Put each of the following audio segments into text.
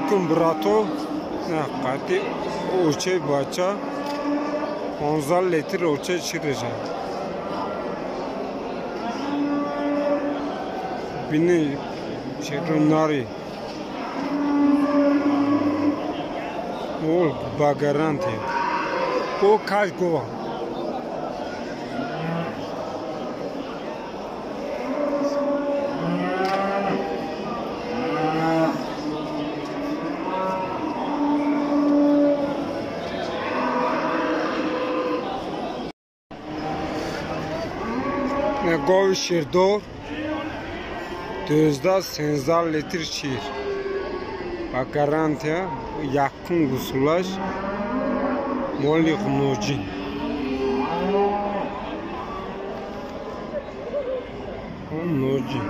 alaikum brato. Qati oche bacha 15 litre oche chirja. Bini chirunari. Ol bagarante. O kaj gova. Gov şirdor 13 litre şir. Garantiya yakın gusulaş moli xunojin. Xunojin.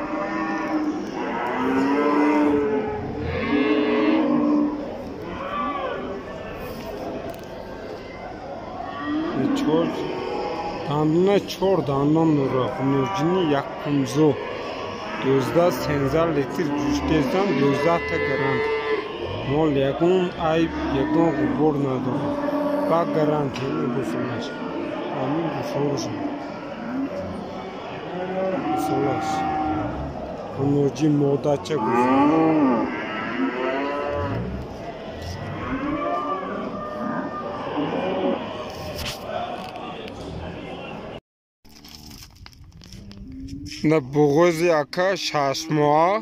Çor Danına çor dandan nura xunojini yakımzo 13 litre güçtezden 12 garanti. Mol yakın ay yakın gubor nadur. Bak garanti bu sonuç. Amin bu sonuç. Sonuç. Xunojin modaça gusulaş. Ne boğazi aka şaşma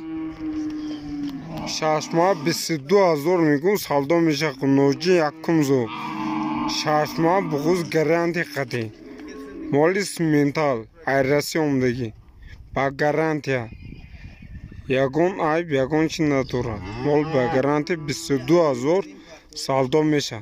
22,000 میگم سالدو میشه خنوجی یکم زو شاشما بغوز گرانتی قدی مولی سمنتال ایراسیوم دیگی با گرانتیا یکون آیب یکون چی نداره مول با گرانتی 22,000 سالدو میشه